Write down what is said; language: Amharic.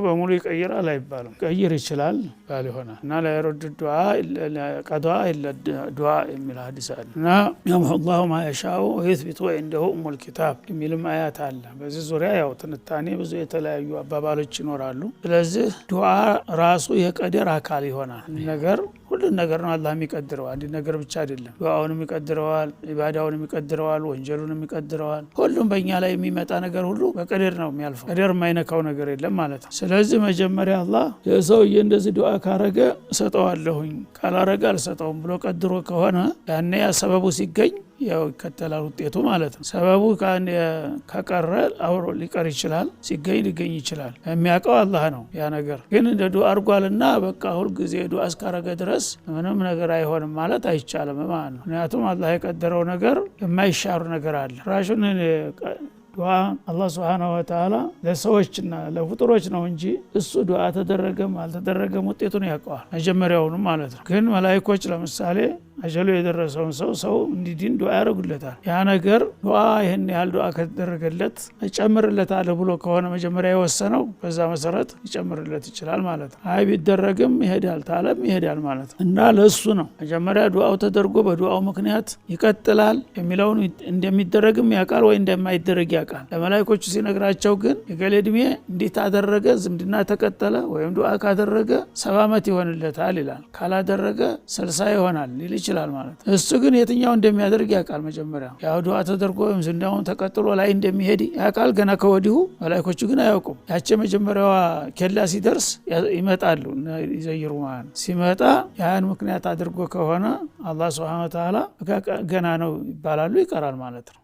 በሙሉ ይቀይራል አይባልም ቀይር ይችላል ባል ይሆናል እና لا يرد الدعاء قضاء الا الدعاء የሚል ሐዲስ አለ እና يمحو الله ما يشاء ويثبت عنده ام الكتاب የሚልም አያት አለ በዚህ ዙሪያ ያው ትንታኔ ብዙ የተለያዩ አባባሎች ይኖራሉ ስለዚህ ዱዓ ራሱ የቀደር አካል ይሆናል ነገር ሁሉ ነገር ነው አላህ የሚቀድረው አንድ ነገር ብቻ አይደለም ዱዓውንም ይቀድረዋል ኢባዳውንም ይቀድረዋል ወንጀሉንም ይቀድረዋል ሁሉም በእኛ ላይ የሚመጣ ነገር ሁሉ በቀደር ነው የሚያልፈው ቀደር የማይነካው ነገር የለም ማለት ነው ስለዚህ መጀመሪያ አላህ የሰውዬ እንደዚህ ዱዓ ካረገ ሰጠዋለሁኝ ካላረገ አልሰጠውም ብሎ ቀድሮ ከሆነ ያኔ ሰበቡ ሲገኝ ያው ይከተላል ውጤቱ ማለት ነው ሰበቡ ከቀረ አውሮ ሊቀር ይችላል ሲገኝ ሊገኝ ይችላል የሚያውቀው አላህ ነው ያ ነገር ግን እንደ ዱዓ አርጓልና በቃ ሁሉ ጊዜ ዱዓ እስካረገ ድረስ ምንም ነገር አይሆንም ማለት አይቻልም ማለት ነው ምክንያቱም አላህ የቀደረው ነገር የማይሻር ነገር አለ ራሹን ዱዓ አላህ Subhanahu Wa Ta'ala ለሰዎችና ለፍጡሮች ነው እንጂ እሱ ዱዓ ተደረገም አልተደረገም ውጤቱን ያውቀዋል መጀመሪያውኑ ማለት ነው ግን መላእክቶች ለምሳሌ አጀሉ የደረሰውን ሰው እንዲድን ዱዓ ያደርጉለታል ያ ነገር ዱዓ ይሄን ያህል ዱዓ ከተደረገለት ይጨምርለታል ብሎ ከሆነ መጀመሪያ የወሰነው በዛ መሰረት ይጨምርለት ይችላል ማለት ነው አይ ቢደረግም ይሄዳል ታለም ይሄዳል ማለት ነው እና ለሱ ነው መጀመሪያ ዱዓው ተደርጎ በዱዓው ምክንያት ይቀጥላል የሚለውን እንደሚደረግም ያውቃል ወይ እንደማይደረግ ያውቃል ለመላእክቶቹ ሲነግራቸው ግን የገሌድሜ እንዴት አደረገ ዝምድና ተቀጠለ ወይም ዱዓ ካደረገ 70 ዓመት ይሆንለታል ይላል ካላደረገ 60 ይሆናል ይችላል ማለት እሱ ግን የትኛው እንደሚያደርግ ያውቃል መጀመሪያ ያው ዱዓ ተደርጎ ዝምድናውን ተቀጥሎ ላይ እንደሚሄድ ያውቃል ገና ከወዲሁ መላእክቶቹ ግን አያውቁም ያቺ መጀመሪያዋ ኬላ ሲደርስ ይመጣሉ ይዘይሩ ማለት ሲመጣ ያን ምክንያት አድርጎ ከሆነ አላህ Subhanahu Wa Ta'ala ገና ነው ይባላሉ ይቀራል ማለት ነው